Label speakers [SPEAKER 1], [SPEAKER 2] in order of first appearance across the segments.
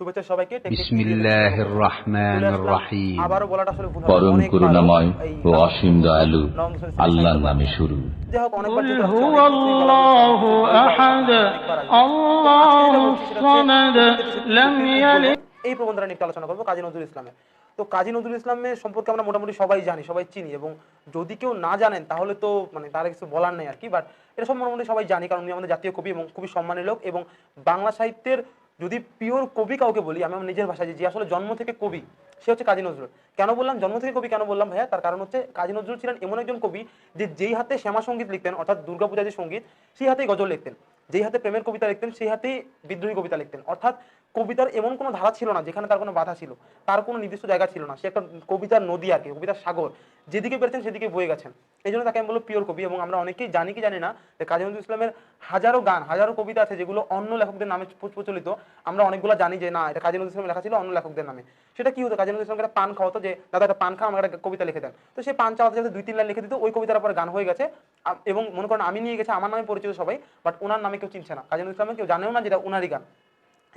[SPEAKER 1] শুভেচ্ছা সবাইকে।
[SPEAKER 2] বিসমিল্লাহির রহমানির রহিম।
[SPEAKER 1] আবারও বলাটা আসলে ভুল হবে,
[SPEAKER 2] পরম
[SPEAKER 1] অনেক
[SPEAKER 2] করুণাময় ও অসীম দয়ালু আল্লাহর নামে শুরু।
[SPEAKER 1] যাই হোক, অনেকবার যেহেতু আসছে, অনেক কিছুই বলা হয়েছে, অনেকবার আসবে। তো আজকে যেটা বলছি সেটা হচ্ছে উপেক্ষিত শক্তির উদ্বোধন, এই প্রবন্ধটা নিয়ে একটু আলোচনা করবো, কাজী নজরুল ইসলামের। তো কাজী নজরুল ইসলামের সম্পর্কে আমরা মোটামুটি সবাই জানি, সবাই চিনি, এবং যদি কেউ না জানেন তাহলে তো মানে তার কিছু বলার নেই আর কি। বাট এটা সব মোটামুটি সবাই জানি, কারণ উনি আমাদের জাতীয় কবি এবং খুবই সম্মানের লোক। এবং বাংলা সাহিত্যের যদি পিওর কবি কাউকে বলি, আমি আমার নিজের ভাষায়, যে আসলে জন্ম থেকে কবি, সে হচ্ছে কাজী নজরুল। কেন বললাম জন্ম থেকে কবি, কেন বললাম ভাইয়া? তার কারণ হচ্ছে কাজী নজরুল ছিলেন এমন একজন কবি যে যেই হাতে শ্যামা সঙ্গীত লিখতেন, অর্থাৎ দুর্গাপূজা যে সঙ্গীত, সেই হাতেই গজল লিখতেন। যেই হাতে প্রেমের কবিতা লিখতেন, সেই হাতেই বিদ্রোহী কবিতা লিখতেন। অর্থাৎ কবিতার এমন কোনো ধারা ছিল না যেখানে তার কোনো বাধা ছিল, তার কোনো নির্দিষ্ট জায়গা ছিল না। সে একটা কবিতার নদী আর কি, কবিতার সাগর, যেদিকে পেরেছেন সেদিকে বয়ে গেছেন। এই জন্য তাকে আমি বলবো পিওর কবি। এবং আমরা অনেকেই জানি কি জানি না যে কাজী নজরুল ইসলামের হাজারো গান, হাজারো কবিতা আছে যেগুলো অন্য লেখকদের নামে প্রচলিত। আমরা অনেকগুলো জানি যে না, এটা কাজী নজরুল ইসলামের লেখা ছিল অন্য লেখকদের নামে। সেটা কি হতো, কাজী নজরুল ইসলামকে একটা পান খাওয়াতো, যে দাদা একটা পান খাওয়া, আমাকে একটা কবিতা লিখে দেন। তো সেই পান চাওয়াতে যাতে 2-3 লাইন লিখে দিত, ওই কবিতার পরে গান হয়ে গেছে। এবং মনে করেন আমি নিয়ে গেছি, আমার নামে পরিচিত সবাই, বাট ওনার নামে কেউ চিনছে না, কাজী নজরুল ইসলামকে কেউ জানেও না যেটা ওনারই গান।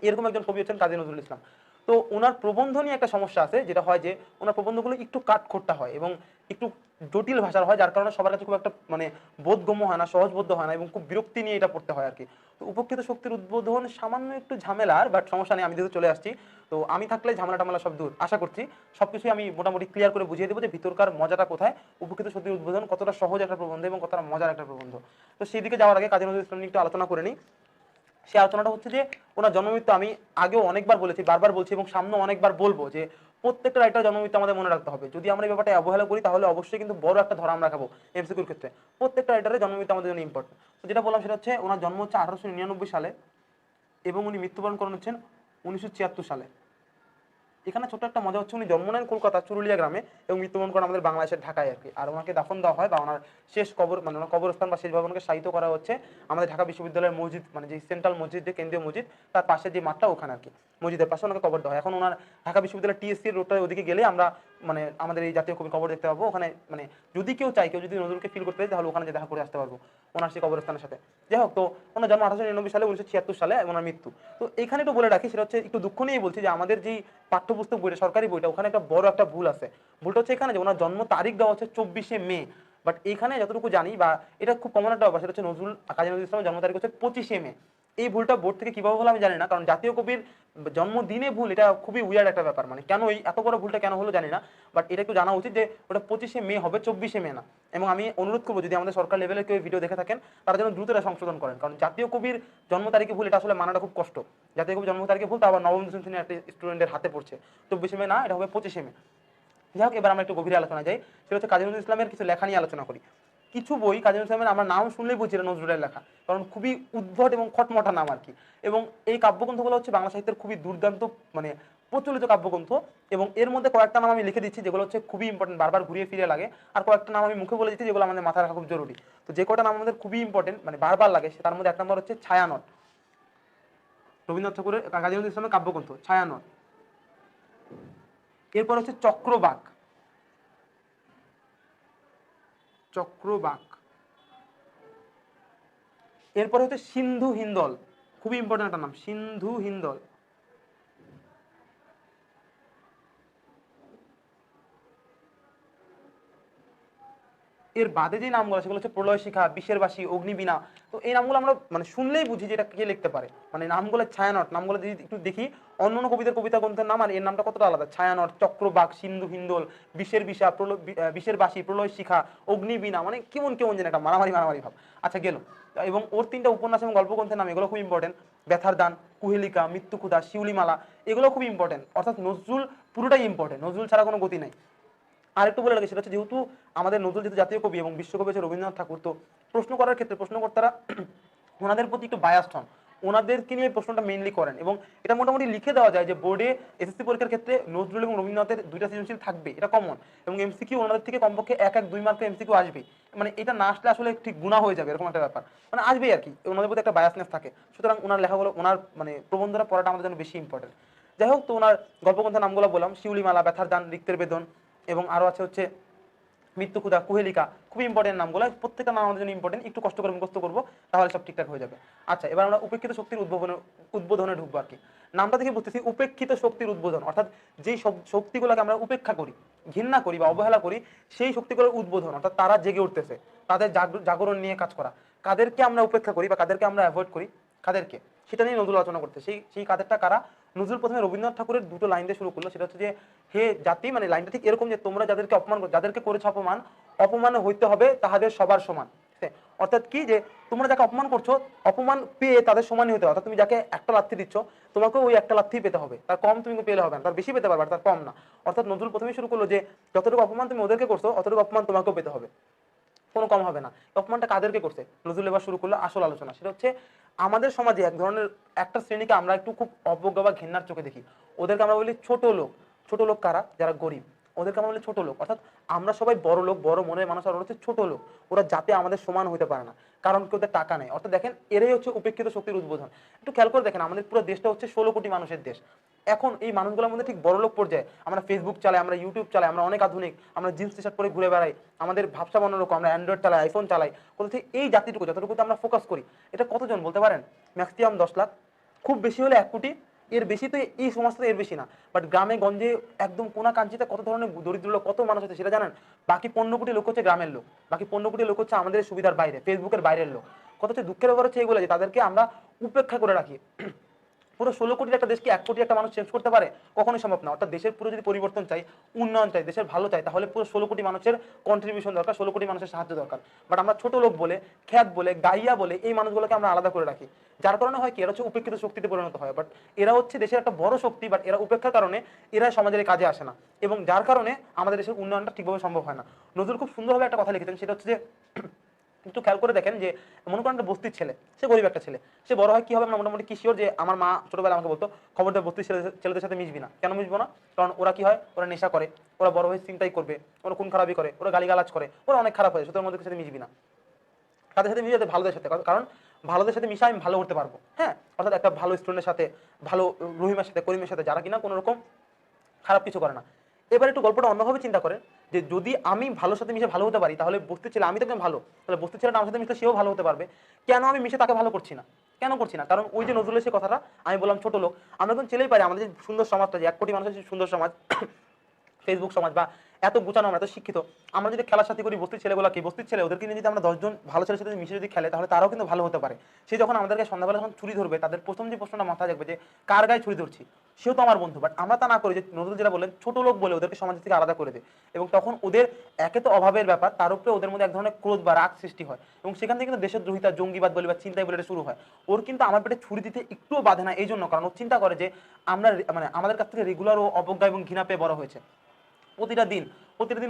[SPEAKER 1] এরকম একজন কবি হচ্ছেন কাজী নজরুল ইসলাম। তো ওনার প্রবন্ধ নিয়ে একটা সমস্যা আছে, যেটা হয় যে ওনার প্রবন্ধগুলো একটু কাঠখোট্টা হয় এবং একটু জটিল ভাষার হয়, যার কারণে সবার কাছে খুব একটা মানে বোধগম্য হয় না, সহজবোধ্য হয় না, এবং খুব বিরক্তি নিয়ে এটা পড়তে হয় আর কি। তো উপেক্ষিত শক্তির উদ্বোধন সামান্য একটু ঝামেলার, বাট সমস্যা নেই, আমি যেহেতু চলে আসছি, তো আমি থাকলে ঝামেলা টামেলা সব দূর। আশা করছি সবকিছুই আমি মোটামুটি ক্লিয়ার করে বুঝিয়ে দেবো যে ভিতরকার মজাটা কোথায়, উপেক্ষিত শক্তির উদ্বোধন কতটা সহজ একটা প্রবন্ধ এবং কতটা মজার একটা প্রবন্ধ। তো সেই দিকে যাওয়ার আগে কাজী নজরুল ইসলাম নিয়ে একটু আলোচনা করে নিই। সেই আলোচনাটা হচ্ছে যে ওনার জন্মমৃত্যু আমি আগেও অনেকবার বলেছি, বারবার বলছি, এবং সামনে অনেকবার বলবো যে প্রত্যেকটা রাইটার জন্মমৃত্যু আমাদের মনে রাখতে হবে। যদি আমরা এই ব্যাপারটা অবহেলা করি তাহলে অবশ্যই কিন্তু বড় একটা ধরা আমরা খাবো এমসিকিউর ক্ষেত্রে। প্রত্যেকটা রাইটারের জন্মমৃত্যু আমাদের জন্য ইম্পর্টেন্ট। তো যেটা বললাম সেটা হচ্ছে ওনার জন্ম হচ্ছে 1899 সালে এবং উনি মৃত্যুবরণ করেন হচ্ছেন 1976 সালে। এখানে ছোট একটা মজা হচ্ছে, উনি জন্ম নেন কলকাতা চুরুলিয়া গ্রামে এবং মৃত্যুবরণ করেন আমাদের বাংলাদেশের ঢাকায় আর কি। আর ওনাকে দাফন দেওয়া হয়, বা ওনার শেষ কবর মানে ওনার কবরস্থান বা শেষ ভবনকে শায়িত করা হচ্ছে আমাদের ঢাকা বিশ্ববিদ্যালয়ের মসজিদ, মানে যে সেন্ট্রাল মসজিদ, যে কেন্দ্রীয় মসজিদ, তার পাশে যে মাঠটা ওখানে আর কি, মসজিদের পাশে ওনাকে কবর দেওয়া হয়। এখন ওনার ঢাকা বিশ্ববিদ্যালয় টিএসসি রোডটা ওদিকে গেলে আমরা মানে আমাদের এই জাতীয় কবির কবর দেখতে পাবো। ওখানে মানে যদি কেউ চাই, কেউ যদি নজরুলকে ফিল করতে চায়, তাহলে ওখানে যে দেখা করে আসতে পারবো ওনার সেই কবরস্থানের সাথে। যাই হোক, তো ওনার জন্ম 1899 সালে, 1976 সালে ওনার মৃত্যু। তো এখানে একটু বলে রাখি, সেটা হচ্ছে একটু দুঃখ নিয়েই বলছি যে আমাদের যে পাঠ্যপুস্তক বইটা, সরকারি বইটা, ওখানে একটা বড় একটা ভুল আছে। ভুলটা হচ্ছে এখানে যে ওনার জন্ম তারিখ দেওয়া হচ্ছে 24শে মে, বাট এখানে যতটুকু জানি, বা এটা খুব কমন একটা ব্যাপার, সেটা হচ্ছে কাজী নজরুল ইসলামের জন্ম তারিখ হচ্ছে 25শে মে। এই ভুলটা বোর্ড থেকে কিভাবে হলো আমি জানি না, কারণ জাতীয় কবির জন্মদিনে ভুল, এটা খুবই উইয়ার্ড একটা ব্যাপার। মানে কেন এই এত বড় ভুলটা কেন হলো জানি না, বাট এটা একটু জানা উচিত যে ওটা 25শে মে হবে, 24শে মে না। এবং আমি অনুরোধ করবো যদি আমাদের সরকার লেভেলে কেউ ভিডিও দেখে থাকেন, তারা যেন দ্রুত এটা সংশোধন করেন, কারণ জাতীয় কবির জন্ম তারিখে ভুল, এটা আসলে মানাটা খুব কষ্ট। জাতীয় কবির জন্ম তারিখে ভুল, তা আবার নবম দশম শ্রেণীর একটা স্টুডেন্টের হাতে পড়ছে। 24শে মে না, এটা হবে 25শে মে। যাই হোক, এবার আমরা একটু গভীরে আলোচনা যাই। সেটা হচ্ছে কাজী নজরুল ইসলামের কিছু লেখা নিয়ে আলোচনা করি। কিছু বই কাজী নজরুল ইসলামের আমরা নাম শুনলেই বুঝি এটা নজরুলের লেখা, কারণ খুবই উদ্ভট এবং খটমটা নাম আর কি। এবং এই কাব্যগ্রন্থগুলো হচ্ছে বাংলা সাহিত্যের খুবই দুর্দান্ত মানে প্রচলিত কাব্যগ্রন্থ। এবং এর মধ্যে কয়েকটা নাম আমি লিখে দিচ্ছি যেগুলো হচ্ছে খুবই ইম্পর্টেন্ট, বারবার ঘুরিয়ে ফিরে লাগে। আর কয়েকটা নাম আমি মুখে বলে দিচ্ছি যেগুলো আমাদের মাথায় রাখা খুব জরুরি। তো যে কয়টা নাম আমাদের খুবই ইম্পর্টেন্ট, মানে বারবার লাগে, তার মধ্যে এক নম্বর হচ্ছে ছায়ানট, রবীন্দ্রনাথ ঠাকুরের কাজী নজরুল ইসলামের কাব্যগ্রন্থ ছায়ানট। এরপর হচ্ছে চক্রবাক, চক্রবাক। এরপরে হচ্ছে সিন্ধু হিন্দল, খুবই ইম্পর্টেন্ট একটা নাম, সিন্ধু হিন্দল। এর বাদে যে নামগুলো সেগুলো হচ্ছে প্রলয় শিখা, বিষের বাসী, অগ্নিবীণা। তো এই নামগুলো আমরা মানে শুনলেই বুঝি যে এটা কে লিখতে পারে। মানে নামগুলো ছায়ানট, নামগুলো যদি একটু দেখি অন্যান্য কবিদের কবিতা গ্রন্থের নাম আর এর নামটা কতটা আলাদা। ছায়ানট, চক্রবাক, সিন্ধু হিন্দল, বিষের বিষা, বিষের বাসী, প্রলয় শিখা, অগ্নিবীণা, মানে কেমন কেমন যেন একটা মারামারি মারামারি ভাব। আচ্ছা গেল। এবং ওর 3টা উপন্যাস এবং গল্প গ্রন্থের নাম, এগুলো খুব ইম্পর্টেন্ট। ব্যথার দান, কুহেলিকা, মৃত্যুক্ষুধা, শিউলিমালা, এগুলো খুব ইম্পর্টেন্ট। অর্থাৎ নজরুল পুরোটাই ইম্পর্টেন্ট, নজরুল ছাড়া কোনো গতি নাই। আরেকটু বলে রাখি, সেটা হচ্ছে যেহেতু আমাদের নজরুল যেহেতু জাতীয় কবি এবং বিশ্বকবি হচ্ছে রবীন্দ্রনাথ ঠাকুর, তো প্রশ্ন করার ক্ষেত্রে প্রশ্নকর্তারা ওনাদের প্রতি একটু বায়াসড হন, ওনাদেরকে নিয়ে প্রশ্নটা মেইনলি করেন। এবং এটা মোটামুটি লিখে দেওয়া যায় যে বোর্ডে এসএসসি পরীক্ষার ক্ষেত্রে নজরুল এবং রবীন্দ্রনাথের 2টা সৃজনশীল থাকবে, এটা কমন। এবং এমসিকিউ ওনাদের থেকে কমপক্ষে 1-2 মার্কের এমসিকিউ আসবে। মানে এটা না আসলে আসলে ঠিক গুণা হয়ে যাবে, এরকম একটা ব্যাপার মানে আসবেই আর কি। ওনাদের প্রতি একটা বায়াসনেস থাকে, সুতরাং ওনার লেখাগুলো, ওনার মানে প্রবন্ধটা পড়াটা আমাদের জন্য বেশি ইম্পর্টেন্ট। যাই হোক, তো ওনার গল্পগ্রন্থের নামগুলো বললাম, শিউলিমালা, ব্যথার দান, রিক্তের বেদন, এবং আরো আছে হচ্ছে মৃত্যুক্ষুধা, কুহেলিকা। খুবই ইম্পর্টেন্ট নামগুলো, প্রত্যেকটা নাম আমাদের জন্য ইম্পর্টেন্ট। একটু কষ্ট করে মুখস্থ করবো তাহলে সব ঠিকঠাক হয়ে যাবে। আচ্ছা, এবার আমরা উপেক্ষিত শক্তির উদ্বোধনে ঢুকবো আর কি। নামটা দেখে বুঝতেছি উপেক্ষিত শক্তির উদ্বোধন, অর্থাৎ যেই শক্তিগুলোকে আমরা উপেক্ষা করি, ঘৃণা করি বা অবহেলা করি, সেই শক্তিগুলোর উদ্বোধন, অর্থাৎ তারা জেগে উঠতেছে, তাদের জাগরণ নিয়ে কাজ করা। কাদেরকে আমরা উপেক্ষা করি বা কাদেরকে আমরা অ্যাভয়েড করি, কাদেরকে, সেটা নিয়ে নজরুল আলোচনা করতে। সেই কাদেরটা কারা? নজরুল প্রথমে রবীন্দ্রনাথ ঠাকুরের দুটো লাইন দিয়ে শুরু করলো, সেটা হচ্ছে যে হে জাতি, মানে লাইনটা ঠিক এরকম যে তোমরা যাদেরকে অপমান, যাদেরকে করেছ অপমান, অপমান হইতে হবে তাহাদের সবার সমান। অর্থাৎ কি, যে তোমরা যাকে অপমান করছো, অপমান পেয়ে তাদের সমানই হতে হবে। অর্থাৎ তুমি যাকে একটা লাথি দিচ্ছ, তোমাকে ওই একটা লাথি পেতে হবে, তার কম তুমি পেলে হবে না, তার বেশি পেতে পারবে, তার কম না। অর্থাৎ নজরুল প্রথমেই শুরু করলো যে যতটুকু অপমান তুমি ওদেরকে করছো, অতটুকু অপমান তোমাকেও পেতে হবে, কোনো কম হবে না। অপমানটা কাদেরকে করছে? নজরুল এবার শুরু করলো আসল আলোচনা, সেটা হচ্ছে আমাদের সমাজে এক ধরনের একটা শ্রেণীকে আমরা একটু খুব অবজ্ঞা বা ঘেন্নার চোখে দেখি, ওদেরকে আমরা বলি ছোট লোক। ছোট লোক কারা? যারা গরিব, ওদেরকে আমরা বলি ছোট লোক। অর্থাৎ আমরা সবাই বড় লোক, বড় মনের মানুষ, আর ওরা হচ্ছে ছোট লোক, ওরা যাতে আমাদের সমান হতে পারে না, কারণ কি ওদের টাকা নেই। অর্থাৎ দেখেন, এরাই হচ্ছে উপেক্ষিত শক্তির উদ্বোধন। একটু খেয়াল করে দেখেন, আমাদের পুরো দেশটা হচ্ছে 16 কোটি মানুষের দেশ। এখন এই মানুষগুলোর মধ্যে ঠিক বড় লোক পর্যায়ে আমরা ফেসবুক চালাই, আমরা ইউটিউব চালাই, আমরা অনেক আধুনিক, আমরা জিন্স টি শার্ট পরে ঘুরে বেড়াই, আমাদের ভাবসা অন্যরকম, আমরা অ্যান্ড্রয়েড চালাই, আইফোন চালাই, কোথা থেকে এই জাতিটুকু যতটুকুতে আমরা ফোকাস করি, এটা কতজন বলতে পারেন? ম্যাক্সিমাম 10 লাখ, খুব বেশি হলে 1 কোটি, এর বেশি তো এই সমাজটা এর বেশি না। বাট গ্রামে গঞ্জে একদম কোনা কাঞ্চিতে কত ধরনের দরিদ্র লোক, কত মানুষ আছে সেটা জানেন? বাকি 15 কোটি লোক হচ্ছে গ্রামের লোক, বাকি 15 কোটি লোক হচ্ছে আমাদের সুবিধার বাইরে, ফেসবুকের বাইরের লোক। কত হচ্ছে দুঃখের ব্যাপার হচ্ছে এগুলো, যে তাদেরকে আমরা উপেক্ষা করে রাখি। পুরো 16 কোটির একটা দেশকে 1 কোটি একটা মানুষ চেঞ্জ করতে পারে? কখনোই সম্ভব না। অর্থাৎ দেশের পুরো যদি পরিবর্তন চাই, উন্নয়ন চাই, দেশের ভালো চাই, তাহলে পুরো 16 কোটি মানুষের কন্ট্রিবিউশন দরকার, 16 কোটি মানুষের সাহায্য দরকার। বাট আমরা ছোট লোক বলে, খ্যাত বলে, গাইয়া বলে এই মানুষগুলোকে আমরা আলাদা করে রাখি, যার কারণে হয় কি, এরা হচ্ছে উপেক্ষিত শক্তিতে পরিণত হয়। বাট এরা হচ্ছে দেশের একটা বড় শক্তি, বাট এরা উপেক্ষার কারণে এরা সমাজের কাজে আসে না, এবং যার কারণে আমাদের দেশের উন্নয়নটা ঠিকভাবে সম্ভব হয় না। নজরুল খুব সুন্দরভাবে একটা কথা লিখেছেন, সেটা হচ্ছে যে একটু খেয়াল করে দেখেন, যে মনে করেন একটা বস্তির ছেলে, সে গরিব একটা ছেলে, সে বড় হয় কি হবে আমরা মোটামুটি কি শিওর, যে আমার মা ছোটবেলায় আমাকে বলতো খবরদার বস্তির ছেলেদের সাথে মিশবি না। কেন মিশবো না? কারণ ওরা কি হয়, ওরা নেশা করে, ওরা বড় হয়ে চিন্তাই করবে, ওরা খুন খারাপি করে, ওরা গালিগালাজ করে, ওরা অনেক খারাপ হয়, সুতরাং ওদের সাথে মিশবি না। তাদের সাথে মিশে ভালোদের সাথে, কারণ ভালোদের সাথে মিশে আমি ভালো করতে পারবো। হ্যাঁ, অর্থাৎ একটা ভালো স্টুডেন্টের সাথে, ভালো রহিমের সাথে, করিমের সাথে, যারা কিনা কোনো রকম খারাপ কিছু করে না। এবার একটু গল্পটা অন্যভাবে চিন্তা করেন, যে যদি আমি ভালোর সাথে মিশে ভালো হতে পারি, তাহলে বস্তির ছেলে, আমি তো একদম ভালো, তাহলে বস্তির ছেলেটা আমার সাথে মিশলে সেও ভালো হতে পারবে। কেন আমি মিশে তাকে ভালো করছি না? কেন করছি না? কারণ ওই যে নজরুলের সে কথাটা আমি বললাম, ছোট লোক, আমরা এখন ছেলেই পারি, আমাদের যে সুন্দর সমাজটা, যে 1 কোটি মানুষের সুন্দর সমাজ, ফেসবুক সমাজ, বা এত গুছানো, আমরা এত শিক্ষিত, আমরা যদি খেলার সাথে করি বস্তির ছেলেগুলো, কি বস্তির ছেলে, ওদেরকে নিয়ে যদি আমরা 10 জন ভালো ছেলের সাথে মিশে যদি খেলে, তাহলে তারাও কিন্তু ভালো হতে পারে। সে যখন আমাদেরকে সন্ধ্যাবেলা যখন ছুরি ধরবে, তাদের প্রথম যে প্রশ্নটা মাথায় থাকবে যে কার গায়ে ছুরি ধরছি, সেও তো আমার বন্ধু। বাট আমরা তা না করি, যে নজরুল যেটা বললেন, ছোট লোক বলে ওদেরকে সমাজ থেকে আলাদা করে দেয়, এবং তখন ওদের একে তো অভাবের ব্যাপার, তার উপরে ওদের মধ্যে এক ধরনের ক্রোধ বা রাগ সৃষ্টি হয়, এবং সেখান থেকে কিন্তু দেশের দ্রোহিতা, জঙ্গিবাদ বলে বা চিন্তাই বলে এটা শুরু হয়। ওর কিন্তু আমার পেটে ছুরি দিতে একটুও বাধে না, এই জন্য কারণ ও চিন্তা করে যে আমরা, মানে আমাদের কাছ থেকে রেগুলার ও অবজ্ঞা এবং ঘৃণা পেয়ে বড় হয়েছে, প্রতিটা দিন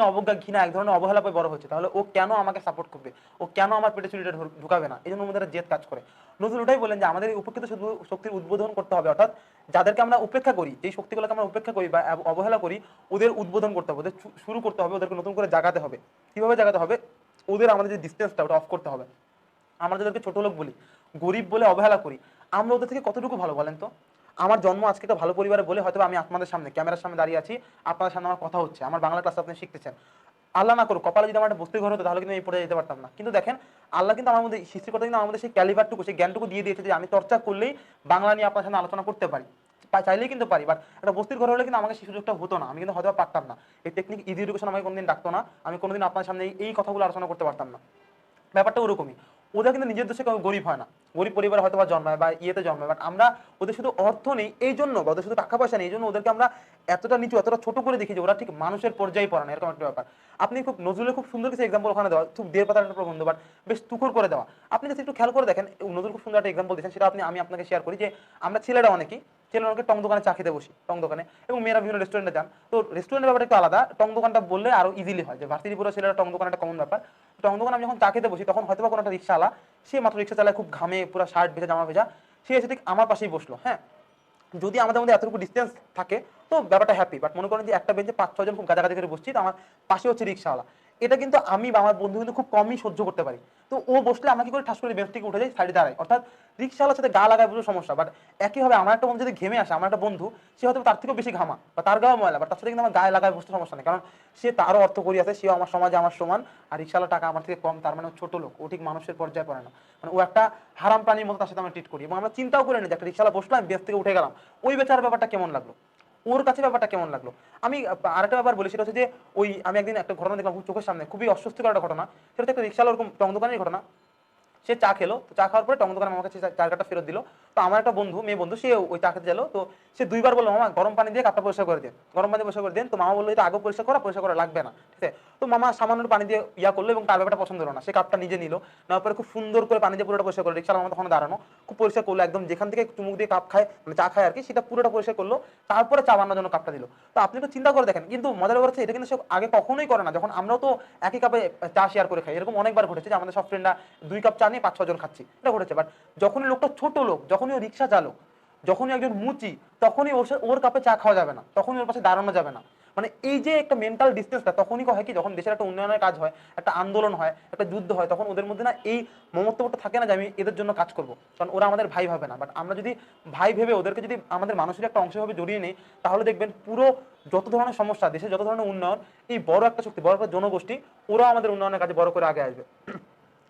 [SPEAKER 1] অবজ্ঞা, ঘৃণা, এক ধরনের অবহেলা পেয়ে বড় হচ্ছে, তাহলে ও কেন আমাকে সাপোর্ট করবে, ও কেন আমার পেটে চুরিটা ঢুকাবে না? এই জন্য আমাদের জেদ কাজ করে। নজরুল ওটাই বলেন, যে আমাদের এই উপেক্ষিত শক্তির উদ্বোধন করতে হবে, অর্থাৎ যাদেরকে আমরা উপেক্ষা করি, যেই শক্তিগুলোকে আমরা উপেক্ষা করি বা অবহেলা করি, ওদের উদ্বোধন করতে হবে, ওদের শুরু করতে হবে, ওদেরকে নতুন করে জাগাতে হবে। কিভাবে জাগাতে হবে? ওদের আমাদের যে ডিস্টেন্সটা, ওটা অফ করতে হবে। আমরা যাদেরকে ছোট লোক বলি, গরিব বলে অবহেলা করি, আমরা ওদের থেকে কতটুকু ভালো বলেন তো? আমার জন্ম আজকে একটা ভালো পরিবারে বলে হয়তো আমি আপনাদের সামনে ক্যামেরার সামনে দাঁড়িয়ে আছি, আপনাদের সামনে আমার কথা হচ্ছে, আমার বাংলা ক্লাস আপনি শিখতেছেন। আল্লাহ না করুক, কপালে যদি আমার একটা বস্তির ঘর হতো, তাহলে কিন্তু আমি পড়ে যেতে পারতাম না। কিন্তু দেখেন, আল্লাহ কিন্তু আমার মধ্যে সৃষ্টিকর্তা কিন্তু আমার মধ্যে সেই ক্যালিবারটুকু, সেই জ্ঞানটুকু দিয়ে দিয়েছে, যে আমি চর্চা করলেই বাংলা নিয়ে আপনার সামনে আলোচনা করতে পারি, চাইলেই কিন্তু পারি। বাট একটা বস্তির ঘর হলে কিন্তু আমাকে সেই সুযোগটা হতো না, আমি কিন্তু হয়তো পারতাম না, এই টেকনিক ইজি এডুকেশন আমাকে কোনোদিন ডাকতো না, আমি কোনোদিন আপনার সামনে এই কথাগুলো আলোচনা করতে পারতাম না। ব্যাপারটা ওরকমই। ওদের কিন্তু নিজের দেশে গরিব হয় না, গরিব পরিবার হয়তো বা জন্মায় বা ইয়েতে জন্মায়, বাট আমরা ওদের শুধু অর্থ নেই এই জন্য, বা ওদের শুধু টাকা পয়সা নেই এই জন্য ওদেরকে আমরা এতটা নিচু, এতটা ছোট করে দেখি, যে ওরা ঠিক মানুষের পর্যায়ে পড়ে না, এরকম একটা ব্যাপার। আপনি খুব নজরুলের খুব সুন্দর কিছু এক্সাম্পল ওখানে দেওয়া, খুব দেড় পাতার একটা প্রবন্ধ, বাট বেশ তুখর করে দেওয়া। আপনি যদি একটু খেয়াল করে দেখেন, নজরুল খুব সুন্দর একটা এক্সাম্পল দিয়েছেন, সেটা আমি আপনাকে শেয়ার করি। যে আমরা ছেলেরা অনেকেই টং দোকানে চা খেতে বসি, টং দোকানে, এবং মেয়েরা বিভিন্ন রেস্টুরেন্টে যান। তো রেস্টুরেন্টের ব্যাপারটা একটু আলাদা, টং দোকানটা বললে আরো ইজিলি হয়, যে ভার্সিটি পুরো ছেলেরা টং দোকান একটা কমন ব্যাপার। টং দোকানে আমি যখন চা খেতে বসি, তখন হয়তো বা কোনো একটা রিক্সাওয়ালা, সে মাত্র রিক্সা চালায়, খুব ঘামে, পুরো শার্ট ভেজা, জামা ভেজা, সে এসে ঠিক আমার পাশেই বসলো। হ্যাঁ, যদি আমাদের মধ্যে এতটুকু ডিস্টেন্স থাকে তো ব্যাপারটা হ্যাপি। বাট মনে করেন যে একটা বেঞ্চে 5-6 জন খুব গাদাগাদি করে বসছি, তো আমার পাশে হচ্ছে রিক্সাওয়ালা, এটা কিন্তু আমি বা আমার বন্ধু কিন্তু খুব কমই সহ্য করতে পারি। তো ও বসলে আমরা কি করি, ঠাস করে বেঞ্চ থেকে উঠে যাই, সাইডে দাঁড়াই। অর্থাৎ রিক্সাওয়ালার সাথে গা লাগায় বুঝে সমস্যা, বাট একইভাবে আমার একটা বন্ধু যদি ঘেমে আসে, আমার একটা বন্ধু সে হয়তো তার থেকেও বেশি ঘামা বা তার গাও ময়লা, বাট তার সাথে কিন্তু আমার গায়ে লাগায় বসতে সমস্যা নেই, কারণ সে তারও অর্থ করি আছে, সেও আমার সমাজে আমার সমান। আর রিক্সাওয়ালা টাকা আমার থেকে কম, তার মানে ও ছোট লোক, ও ঠিক মানুষের পর্যায়ে পড়ে না, মানে ও একটা হারাম প্রাণীর মতো তার সাথে আমরা ট্রিট করি। এবং আমরা চিন্তাও করে নিই যে একটা রিক্সাওয়ালা বসলাম, বেঞ্চ থেকে উঠে গেলাম, ওই বেচার ব্যাপারটা কেমন লাগলো, ওর কাছে ব্যাপারটা কেমন লাগলো। আমি আরেকটা ব্যাপার বলি, সেটা হচ্ছে যে ওই আমি একদিন একটা ঘটনা দেখলাম খুব চোখের সামনে, খুবই অস্বস্তিকর একটা ঘটনা। সেটা হচ্ছে একটা রিক্সাওয়ালা ওরকম টং দোকানের ঘটনা। সে চা খেলো, তো চা খাওয়ার পরে টং দোকানে আমার কাছে চার কাপটা ফেরত দিল। তো আমার একটা বন্ধু, মেয়ে বন্ধু, সে ওই চা খেতে গেলো, তো সে দুইবার বললো মামা গরম পানি দিয়ে কাপটা পরিষ্কার করে দেন, গরম পানি পরিষ্কার করে দেন। তো মামা বললো এটা আগে পরিষ্কার করা লাগবে না, ঠিক আছে। তো মামা সামান্য পানি দিয়ে ইয়া করলো এবং তার ব্যাপারটা পছন্দ হলো না, সে কাপটা নিজে নিল, নেওয়ার পরে খুব সুন্দর করে পানি দিয়ে পুরোটা পরিষ্কার করলো। রিক্সার আমার তখন দাঁড়ানো, খুব পরিষ্কার করলো, একদম যেখান থেকে চুমুক দিয়ে কাপ খায়, মানে চা খায় আর কি, সেটা পুরোটা পরিষ্কার করলো। তারপরে চা বানানোর জন্য কাপটা দিল। তো আপনি তো চিন্তা করে দেখেন, কিন্তু মজার ব্যাপার হচ্ছে এটা কিন্তু সে আগে কখনোই করে না, যখন আমরাও তো একই কাপে চা শেয়ার করে খাই। এরকম অনেকবার ঘটেছে যে আমাদের সব ফ্রেন্ডরা 2 কাপ চা নিয়ে 5-6 জন খাচ্ছি, এটা ঘটেছে। বাট যখনই লোকটা ছোট লোক, যখনই ও রিক্সা চালক, যখনই একজন মুচি, তখনই ওর কাপে চা খাওয়া যাবে না, তখনই ওর পাশে দাঁড়ানো যাবে না। মানে এই যে একটা মেন্টাল ডিস্টেন্সটা তখনই হয় কি, যখন দেশের একটা উন্নয়নের কাজ হয়, একটা আন্দোলন হয়, একটা যুদ্ধ হয়, তখন ওদের মধ্যে না এই মমত্ববোধটা থাকে না যে আমি এদের জন্য কাজ করব, কারণ ওরা আমাদের ভাই ভাবে না। বাট আমরা যদি ভাই ভেবে ওদেরকে যদি আমাদের মানুষের একটা অংশভাবে জড়িয়ে নিই, তাহলে দেখবেন পুরো যত ধরনের সমস্যা, দেশে যত ধরনের উন্নয়ন, এই বড় একটা শক্তি, বড় একটা জনগোষ্ঠী, ওরা আমাদের উন্নয়নের কাজে বড় করে আগে আসবে।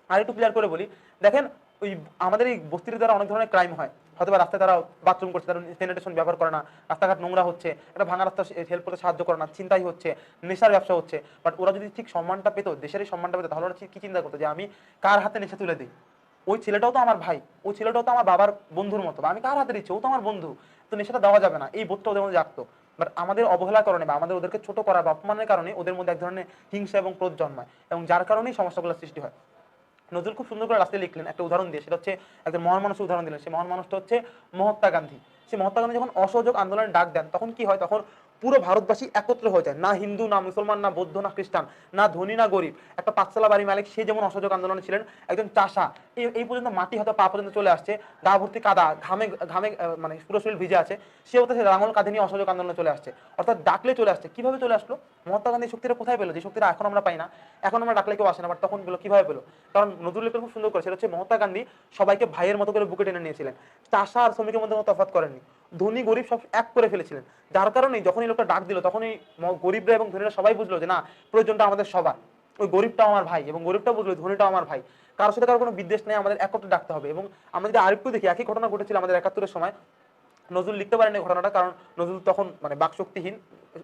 [SPEAKER 1] আর একটু ক্লিয়ার করে বলি, দেখেন ওই আমাদের এই বস্তির দ্বারা অনেক ধরনের ক্রাইম হয়, হয়তো বা রাস্তায় তারা বাথরুম করছে, তারা স্যানিটেশন ব্যবহার করে না, রাস্তাঘাট নোংরা হচ্ছে, একটা ভাঙা রাস্তা হেল্প করতে সাহায্য করে না, চিন্তাই হচ্ছে, নেশার ব্যবসা হচ্ছে। বাট ওরা যদি ঠিক সম্মানটা পেতো, দেশের এই সম্মানটা পেতো, তাহলে ওরা কি চিন্তা করতো যে আমি কার হাতে নেশা তুলে দিই, ওই ছেলেটাও তো আমার ভাই, ওই ছেলেটাও তো আমার বাবার বন্ধুর মতো, বা আমি কার হাতে দিচ্ছি, ও তো আমার বন্ধু, তো নেশাটা দেওয়া যাবে না, এই বোধটা ওদের মধ্যে জাগতো। বাট আমাদের অবহেলার কারণে বা আমাদের ওদেরকে ছোট করা বা অপমানের কারণে ওদের মধ্যে এক ধরনের হিংসা এবং ক্রোধ জন্মায়, এবং যার কারণেই সমস্যাগুলো সৃষ্টি হয়। নজরুল খুব সুন্দর করে রাস্তায় লিখলেন একটা উদাহরণ দিয়ে, সেটা হচ্ছে একজন মহান মানুষের উদাহরণ দিলেন। সেই মহান মানুষটা হচ্ছে মহাত্মা গান্ধী। সেই মহাত্মা গান্ধী যখন অসহযোগ আন্দোলনের ডাক দেন, তখন কি হয়, তখন পুরো ভারতবাসী একত্র হয়ে যায়, না হিন্দু না মুসলমান না বৌদ্ধ না খ্রিস্টান, না ধনী না গরিব। একটা পাঁচতলা বাড়ি মালিক, সে যেমন অসহযোগ আন্দোলনে ছিলেন, একজন চাষা, এই পর্যন্ত মাটি হয়তো পা পর্যন্ত চলে আসছে, গা ভর্তি কাদা, ঘামে ঘামে মানে পুরো শরীর ভিজে আছে, সেও তো সে লাঙল কাঁধে নিয়ে অসহযোগ আন্দোলনে চলে আসছে, অর্থাৎ ডাকলে চলে আসছে। কিভাবে চলে আসলো? মহাত্মা গান্ধী শক্তিটা কোথায় পেলো, যে শক্তিটা এখন আমরা পাই না, এখন আমরা ডাকলে কেউ আসে না, বাট তখন পেলো, কিভাবে পেলো? কারণ নজরুল খুব সুন্দর করে, সেটা হচ্ছে মহাত্মা গান্ধী সবাইকে ভাইয়ের মতো করে বুকে টেনে নিয়েছিলেন, চাষা আর শ্রমিকের মধ্যে কোনো তফাৎ করেননি, ধনী গরিব সব এক করে ফেলেছিলেন। যার কারণেই যখনই লোকটা ডাক দিল, তখনই গরিবরা এবং ধনীরা সবাই বুঝলো যে না, প্রয়োজনটা আমাদের সবার, ওই গরিবটাও আমার ভাই, এবং গরিবটাও বুঝলো ধনীটাও আমার ভাই, কারোর সাথে কারো কোনো বিদ্বেষ নেই, আমাদের একত্রে ডাকতে হবে। এবং আমরা যদি আরেকটু দেখি, একই ঘটনা ঘটেছিল আমাদের ৭১-এর সময়। নজরুল লিখতে পারেন এই ঘটনাটা, কারণ নজরুল তখন মানে বাকশক্তিহীন,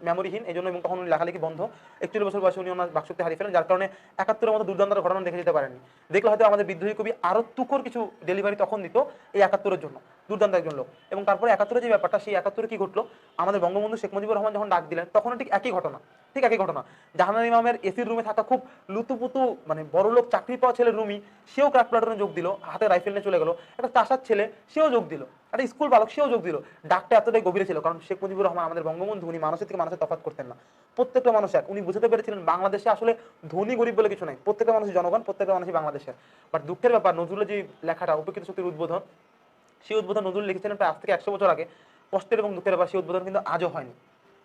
[SPEAKER 1] মেমোরিহীন, এই জন্য, এবং তখন উনি লেখালেখি বন্ধ, 41 বছর বয়সে উনি ওনার বাকশক্তি হারিয়ে ফেলেন, যার কারণে ৭১-এর মতো দুর্দান্ত ঘটনা দেখে যেতে পারেননি। দেখলে হয়তো আমাদের বিদ্রোহী কবি আরো তুখর কিছু ডেলিভারি তখন দিত এই ৭১-এর জন্য, দুর্দান্ত একজন লোক। এবং তারপরে ৭১-এর যে ব্যাপারটা, সেই ৭১-এ কি ঘটলো, আমাদের বঙ্গবন্ধু শেখ মুজিবুর রহমান যখন ডাক দিলেন, তখন ঠিক একই ঘটনা, ঠিক একই ঘটনা। জাহানারা ইমামের এসির রুমে থাকা খুব লুতুপুতু মানে বড় লোক চাকরি পাওয়া ছেলে রুমি, সেও ক্র্যাক প্লাটুনে যোগ দিল, হাতে রাইফেল নিয়ে চলে গেল। একটা চাষার ছেলে, সেও যোগ দিল। একটা স্কুল বালক, সেও যোগ দিল। ডাকটা এতটাই গভীরে ছিল, কারণ শেখ মুজিবুর রহমান আমাদের বঙ্গবন্ধু, উনি মানুষের থেকে মানুষের তফাৎ করতেন না, প্রত্যেকটা মানুষ এক। উনি বুঝতে পেরেছিলেন বাংলাদেশে আসলে ধনী গরিব বলে কিছু নাই, প্রত্যেকটা মানুষই জনগণ, প্রত্যেকটা মানুষই বাংলাদেশের। বাট দুঃখের ব্যাপার, নজরুলের যে লেখাটা উপেক্ষিত শক্তির উদ্বোধন, সেই উদ্বোধন নজরুল লিখেছিলেন প্রায় আজ থেকে 100 বছর আগে। কষ্টের এবং দুঃখের ব্যাপার, সেই উদ্বোধন কিন্তু আজও হয়নি,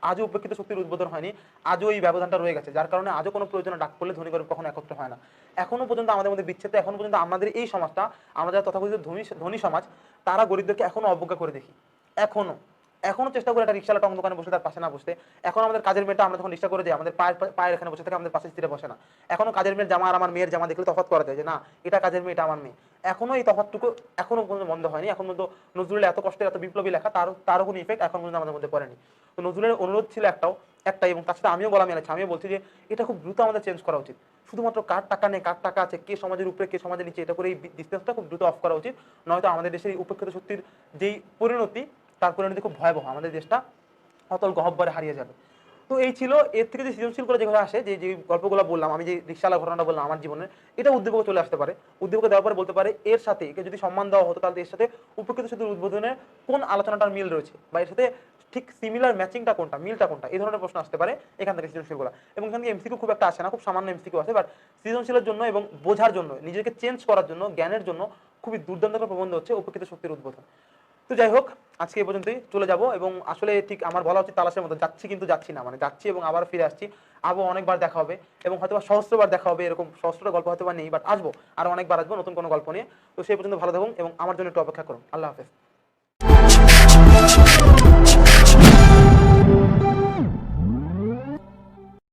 [SPEAKER 1] আজও উপেক্ষিত শক্তির উদ্বোধন হয়নি, আজও এই ব্যবধানটা রয়ে গেছে, যার কারণে আজও কোনো প্রয়োজনে ডাক করলে ধনী গরিব কখনো একত্র হয় না। এখনো পর্যন্ত আমাদের মধ্যে বিচ্ছেদ, এখনো পর্যন্ত আমাদের এই সমাজটা, আমরা যারা তথাকথিত ধনী সমাজ, তারা গরিবদেরকে এখনো অবজ্ঞা করে দেখি। এখনো এখনো চেষ্টা করে একটা রিক্সাওয়ালা টং দোকানে বসে তার পাশে না বসতে। এখন আমাদের কাজের মেয়েটা, আমরা যখন রিক্সা করে যাই, আমাদের পায়ের এখানে বসে থাকে, আমাদের পাশে স্থিরে বসে না। এখনো কাজের মেয়ের জামা আর আমার মেয়ের জামা দেখলে তফাৎ করা যায় যে না, এটা কাজের মেয়ে, এটা আমার মেয়ে। এখনো এই তফাৎটুকু এখনো পর্যন্ত বন্ধ হয়নি। এখন পর্যন্ত নজরুলের এত কষ্টের, এত বিপ্লবী লেখা, তারও কোনো ইফেক্ট এখন পর্যন্ত আমাদের মধ্যে পড়েনি। তো নজরুলের অনুরোধ ছিল একটাই, এবং তার সাথে আমিও গলা মেলাচ্ছি, আমিও বলছি যে এটা খুব দ্রুত আমাদের চেঞ্জ করা উচিত। শুধুমাত্র কার টাকা নেই, কার টাকা আছে, কে সমাজের উপরে, কে সমাজের নিচে, এটা করে এই ডিস্টেন্সটা খুব দ্রুত অফ করা উচিত। নয়তো আমাদের দেশের এই উপেক্ষিত শক্তির যেই পরিণতি, তার পরিণতি খুব ভয়াবহ, আমাদের দেশটা অতল গহব্বরে হারিয়ে যাবে। তো এই ছিল। এর থেকে যে সৃজনশীল করে যেগুলো আসে, যে গল্পগুলো বললাম, আমি যে রিক্সাওয়ালা ঘটনাটা বললাম আমার জীবনের, এটা উদ্দীপক চলে আসতে পারে। উদ্দীপক দেওয়ার পরে বলতে পারে এর সাথে একে যদি সম্মান দেওয়া হতো, তাহলে এর সাথে উপকৃত শক্তির উদ্বোধনের কোন আলোচনাটার মিল রয়েছে, বা এর সাথে ঠিক সিমিলার ম্যাচিংটা কোনটা, মিলটা কোনটা, এই ধরনের প্রশ্ন আসতে পারে এখান থেকে সৃজনশীলগুলো। এবং এখান থেকে এমসিকিউ খুব একটা আসে না, খুব সামান্য এমসিকিউ আসে, বাট সৃজনশীলের জন্য এবং বোঝার জন্য, নিজেকে চেঞ্জ করার জন্য, জ্ঞানের জন্য খুবই দুর্দান্ত একটা প্রবন্ধ হচ্ছে উপকৃত শক্তির উদ্বোধন। তো যাই হোক, আজকে এই পর্যন্তই, চলে যাব। এবং আসলে ঠিক আমার বলা উচিত তালাশের মতো, যাচ্ছি কিন্তু যাচ্ছি না, মানে যাচ্ছি এবং আবার ফিরে আসছি। আবো অনেকবার দেখা হবে এবং হয়তো সহস্রবার দেখা হবে, এরকম সহস্রটা গল্প হয়তো বা নেই, বাট আসবো, আর অনেকবার আসবো নতুন কোনো গল্প নিয়ে। তো সেই পর্যন্ত ভালো থাকুন এবং আমার জন্য একটু অপেক্ষা করুন। আল্লাহ হাফেজ।